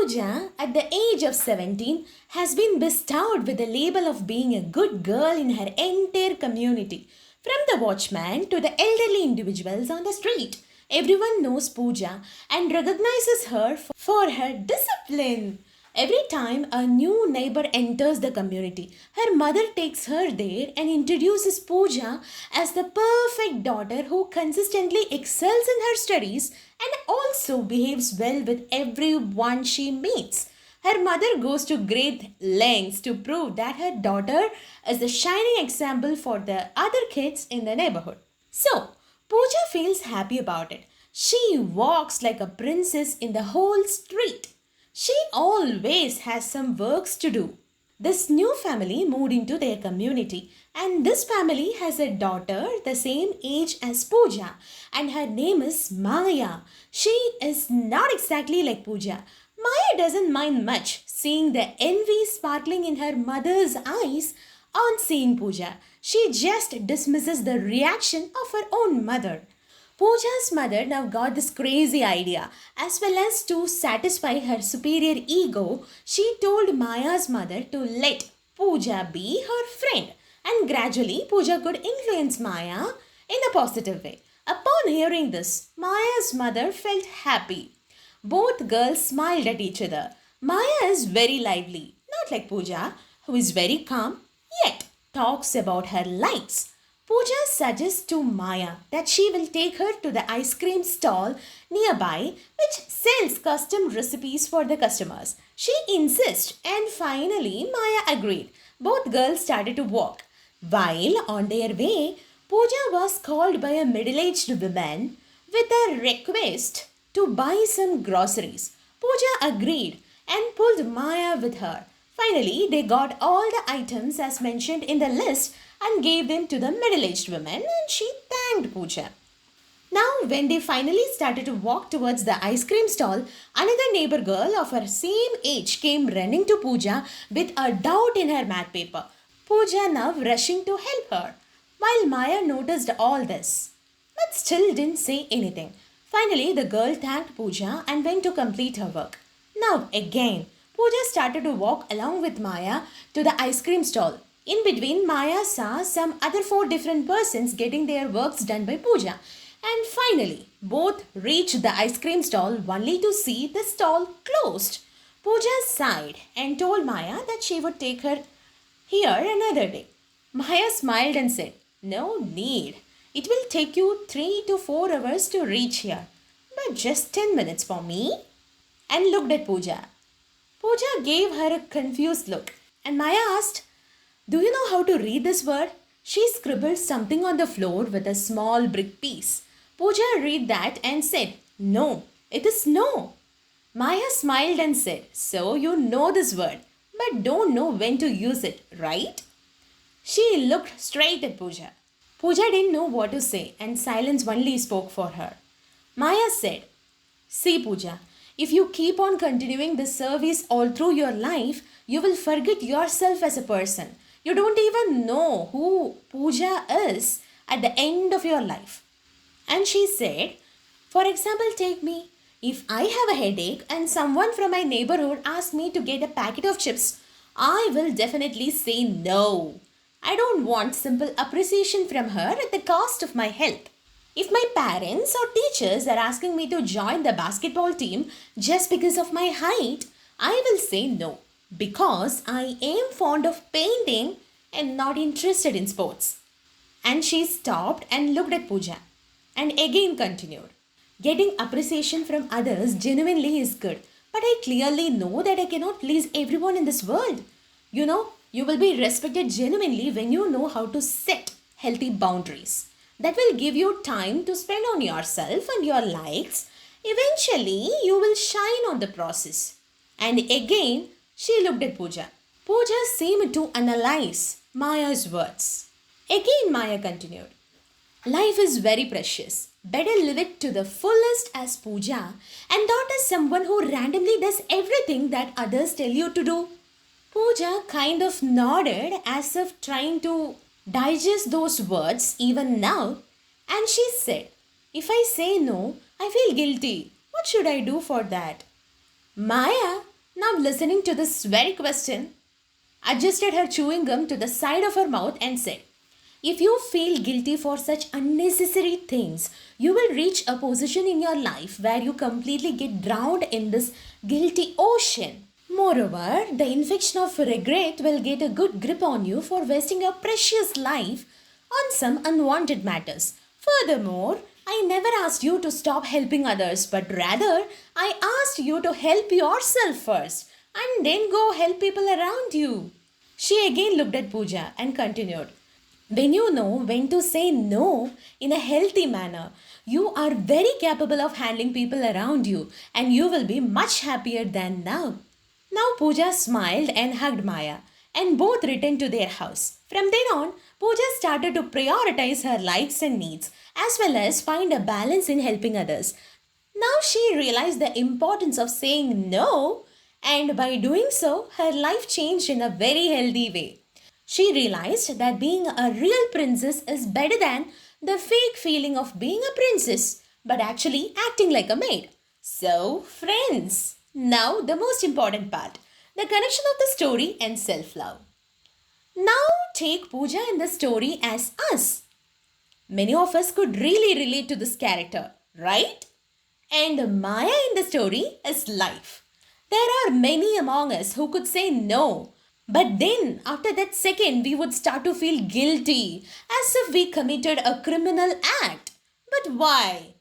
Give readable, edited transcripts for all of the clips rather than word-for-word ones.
Pooja, at the age of 17, has been bestowed with the label of being a good girl in her entire community. From the watchman to the elderly individuals on the street, everyone knows Pooja and recognizes her for her discipline. Every time a new neighbor enters the community, her mother takes her there and introduces Pooja as the perfect daughter who consistently excels in her studies and also behaves well with everyone she meets. Her mother goes to great lengths to prove that her daughter is the shining example for the other kids in the neighborhood. So, Pooja feels happy about it. She walks like a princess in the whole street. She always has some works to do. This new family moved into their community, and this family has a daughter the same age as Pooja, and her name is Maya. She is not exactly like Pooja. Maya doesn't mind much seeing the envy sparkling in her mother's eyes on seeing Pooja. She just dismisses the reaction of her own mother. Pooja's mother now got this crazy idea. As well as to satisfy her superior ego, she told Maya's mother to let Pooja be her friend. And gradually, Pooja could influence Maya in a positive way. Upon hearing this, Maya's mother felt happy. Both girls smiled at each other. Maya is very lively, not like Pooja, who is very calm, yet talks about her likes. Pooja suggests to Maya that she will take her to the ice cream stall nearby which sells custom recipes for the customers. She insists and finally Maya agreed. Both girls started to walk. While on their way, Pooja was called by a middle-aged woman with a request to buy some groceries. Pooja agreed and pulled Maya with her. Finally, they got all the items as mentioned in the list and gave them to the middle-aged woman and she thanked Pooja. Now, when they finally started to walk towards the ice cream stall, another neighbor girl of her same age came running to Pooja with a doubt in her math paper. Pooja now rushing to help her. While Maya noticed all this, but still didn't say anything. Finally, the girl thanked Pooja and went to complete her work. Now, again, Pooja started to walk along with Maya to the ice cream stall. In between, Maya saw some other four different persons getting their works done by Pooja. And finally, both reached the ice cream stall only to see the stall closed. Pooja sighed and told Maya that she would take her here another day. Maya smiled and said, "No need. It will take you 3 to 4 hours to reach here, but just 10 minutes for me." And looked at Pooja. Pooja gave her a confused look and Maya asked, "Do you know how to read this word?" She scribbled something on the floor with a small brick piece. Pooja read that and said, "No, it is no." Maya smiled and said, "So you know this word, but don't know when to use it, right?" She looked straight at Pooja. Pooja didn't know what to say and silence only spoke for her. Maya said, "See Pooja, if you keep on continuing this service all through your life, you will forget yourself as a person. You don't even know who Pooja is at the end of your life." And she said, "For example, take me. If I have a headache and someone from my neighborhood asks me to get a packet of chips, I will definitely say no. I don't want simple appreciation from her at the cost of my health. If my parents or teachers are asking me to join the basketball team just because of my height, I will say no because I am fond of painting and not interested in sports." And she stopped and looked at Pooja and again continued. "Getting appreciation from others genuinely is good, but I clearly know that I cannot please everyone in this world. You will be respected genuinely when you know how to set healthy boundaries. That will give you time to spend on yourself and your likes. Eventually, you will shine on the process." And again, she looked at Pooja. Pooja seemed to analyze Maya's words. Again, Maya continued. "Life is very precious. Better live it to the fullest as Pooja and not as someone who randomly does everything that others tell you to do." Pooja kind of nodded as if trying to digest those words even now, and she said, "If I say no, I feel guilty. What should I do for that?" Maya Now, listening to this very question, adjusted her chewing gum to the side of her mouth and said, if you feel guilty for such unnecessary things, you will reach a position in your life where you completely get drowned in this guilty ocean. Moreover, the infection of regret will get a good grip on you for wasting your precious life on some unwanted matters. Furthermore, I never asked you to stop helping others, but rather I asked you to help yourself first and then go help people around you. She again looked at Pooja and continued, when you know when to say no in a healthy manner, you are very capable of handling people around you and you will be much happier than now. Now Pooja smiled and hugged Maya, and both returned to their house. From then on, Pooja started to prioritize her likes and needs as well as find a balance in helping others. Now she realized the importance of saying no, and by doing so, her life changed in a very healthy way. She realized that being a real princess is better than the fake feeling of being a princess, but actually acting like a maid. So, friends, now the most important part, the connection of the story and self love. Now, take Pooja in the story as us. Many of us could really relate to this character, right? And Maya in the story is life. There are many among us who could say no, but then after that second, we would start to feel guilty as if we committed a criminal act. But why?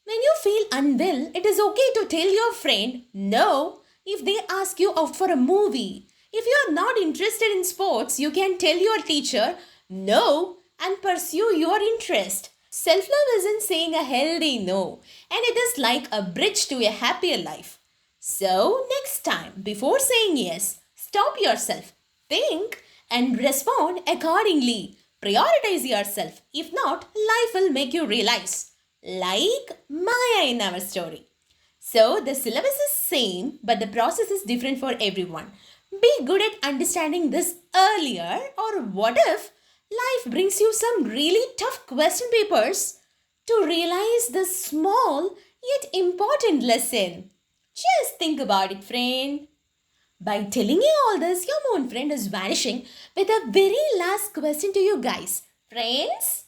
When you feel unwell, it is okay to tell your friend no if they ask you out for a movie. If you are not interested in sports, you can tell your teacher no and pursue your interest. Self love isn't saying a healthy no, and it is like a bridge to a happier life. So, next time, before saying yes, stop yourself, think, and respond accordingly. Prioritize yourself. If not, life will make you realize. Like Maya in our story. So, the syllabus is same, but the process is different for everyone. Be good at understanding this earlier, or what if life brings you some really tough question papers to realize the small yet important lesson? Just think about it, friend. By telling you all this, your moon friend is vanishing with a very last question to you guys. Friends?